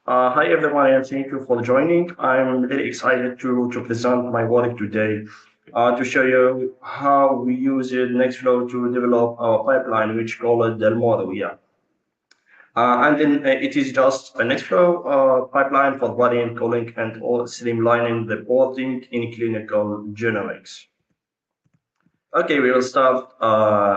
Hi everyone, and thank you for joining. I'm really excited to present my work today to show you how we use it Nextflow to develop our pipeline, which call it DelMoro. Yeah. And then it is just a Nextflow pipeline for variant calling and all streamlining the reporting in clinical genomics. Okay, we will start.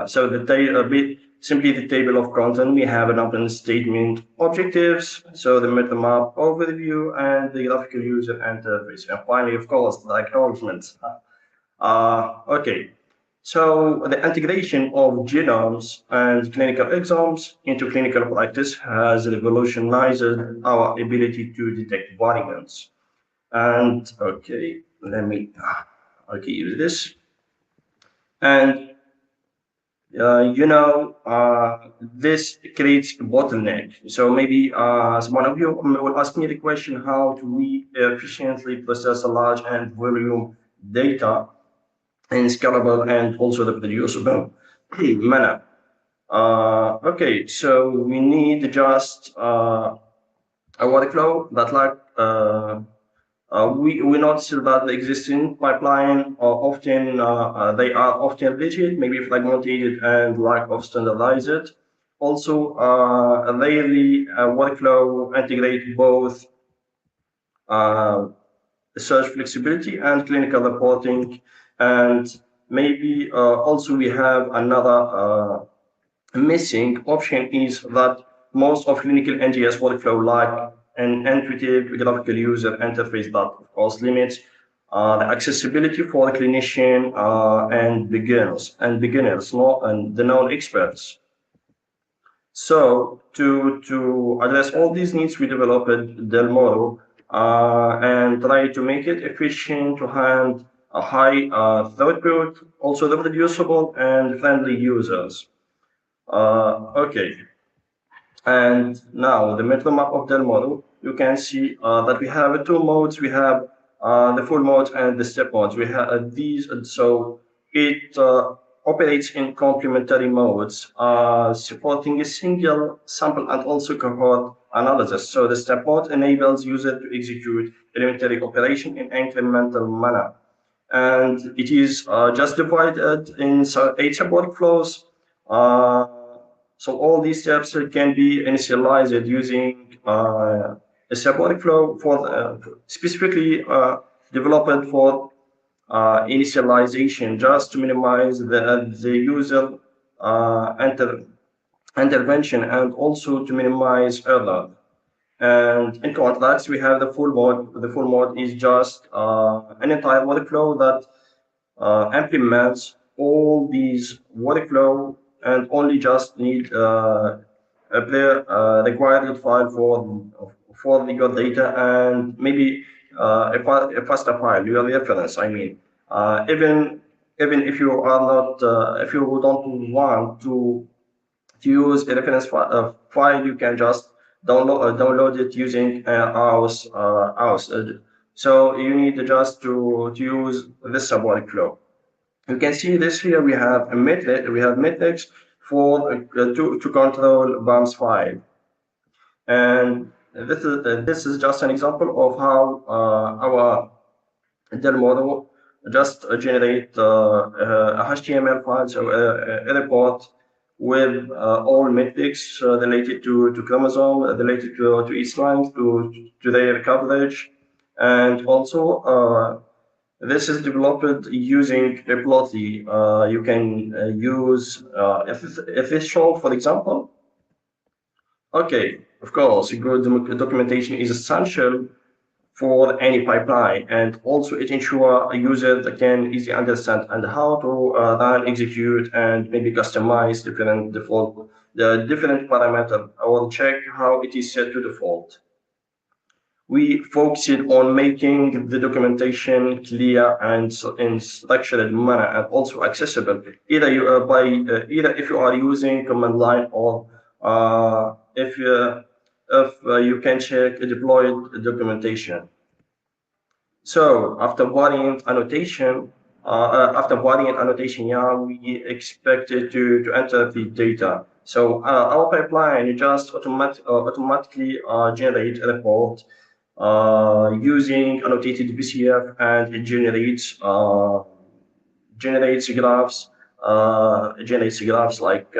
So a bit simply the table of content. We have an open statement objectives, so the meta map overview and the graphical user interface. And finally, of course, the acknowledgements. Okay, so the integration of genomes and clinical exomes into clinical practice has revolutionized our ability to detect variants. And okay, let me use this. And this creates a bottleneck. So maybe one of you will ask me the question, how do we efficiently process a large and volume data in scalable and also the reproducible manner? Okay, so we need just a workflow that we notice that the existing pipeline are often they are often rigid, maybe fragmented and lack of standardized. Also, rarely workflow integrate both uh, search flexibility and clinical reporting. And maybe also we have another missing option is that most of clinical NGS workflow lack an intuitive graphical user interface that, of course, limits the accessibility for the clinician and beginners, and the non-experts. So to address all these needs, we developed DelMoro and try to make it efficient to hand a high throughput, also reproducible and friendly users. Okay, and now the mental map of DelMoro, you can see that we have two modes. We have the full mode and the step modes. We have these, so it operates in complementary modes, supporting a single sample and also cohort analysis. So the step mode enables user to execute elementary operation in incremental manner. And it is just divided in 8 sub workflows. Uh, so all these steps can be initialized using a sub workflow for specifically developed for initialization, just to minimize the user intervention and also to minimize error. And in contrast, we have the full mode. The full mode is just an entire workflow that implements all these workflow and only just need a required file for the your data and maybe a faster file, your reference. I mean, even if you are not, if you don't want to use a reference file, you can just download it using House. So you need just to use this sub workflow. You can see this here. We have a metric. We have metrics for to control BAM's file, and this is just an example of how our DelMoro just generate a HTML file, so a report with all metrics related to chromosome, related to each line, to their coverage, and also this is developed using a plotly. You can use if it's shown, for example. Okay, of course, good documentation is essential for any pipeline, and also it ensures a user that can easily understand and how to run, execute, and maybe customize the different parameter. I will check how it is set to default. We focused on making the documentation clear and in structured manner and also accessible, either either if you are using command line or if you can check deployed documentation. So after variant annotation, yeah, we expected to enter the data. So our pipeline just automatically generate a report using annotated PCF, and it generates graphs like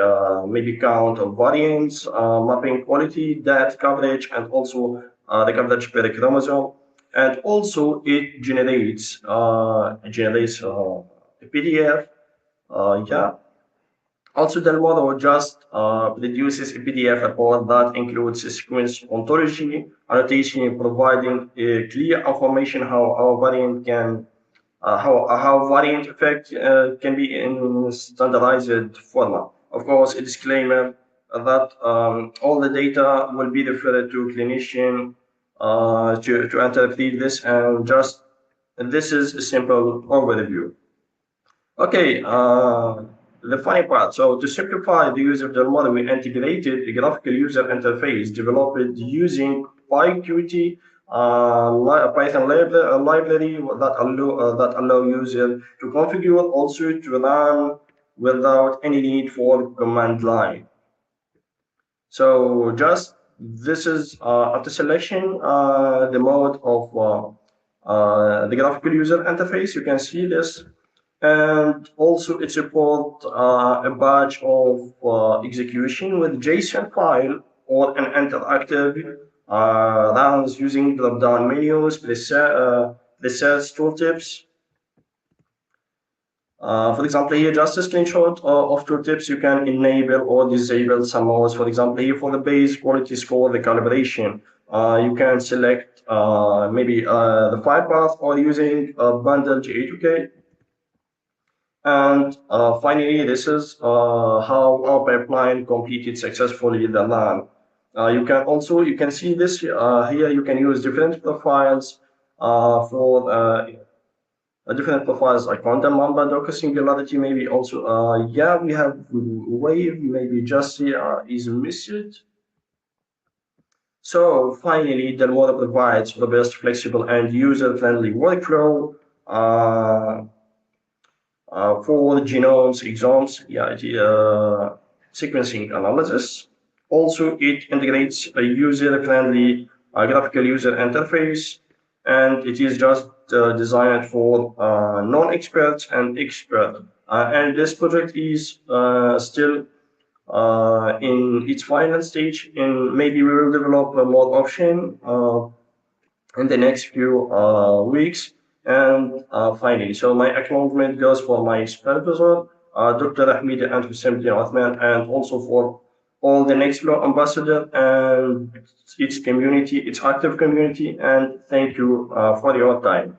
maybe count of variants, mapping quality, data coverage, and also the coverage per chromosome. And also it generates a PDF. Yeah. Also, DelMoro just produces a PDF report that includes a sequence ontology, annotation, providing clear information how our variant can how variant effect can be in standardized format. Of course, a disclaimer that all the data will be referred to clinician to interpret this, and just this is a simple overview. Okay, the funny part. So to simplify the use of DelMoro, we integrated a graphical user interface developed using PyQt, Python library that allow user to configure, also to run without any need for command line. So just this is after selection the mode of the graphical user interface. You can see this, and also it supports a batch of execution with JSON file or an interactive runs using drop-down menus, presets, tooltips. For example, here just a screenshot of tooltips. You can enable or disable some modes. For example, here for the base quality score, the calibration, you can select maybe the file path or using bundle G8K. And finally, this is how our pipeline completed successfully the LAN. You can see this here. You can use different profiles for different profiles like Conda, Mamba, Docker, Singularity. Maybe also yeah, we have Wave. Maybe just here is missed. So finally, DelMoro provides the best flexible and user-friendly workflow. For genomes, exomes, yeah, sequencing analysis. Also, it integrates a user-friendly graphical user interface, and it is just designed for non-experts and experts. And this project is still in its final stage, and maybe we will develop more option in the next few weeks. And finally, so my acknowledgement goes for my supervisor, Dr. Ahmed and Houcemeddine Othman, and also for all the Nextflow ambassador and its community, its active community. And thank you for your time.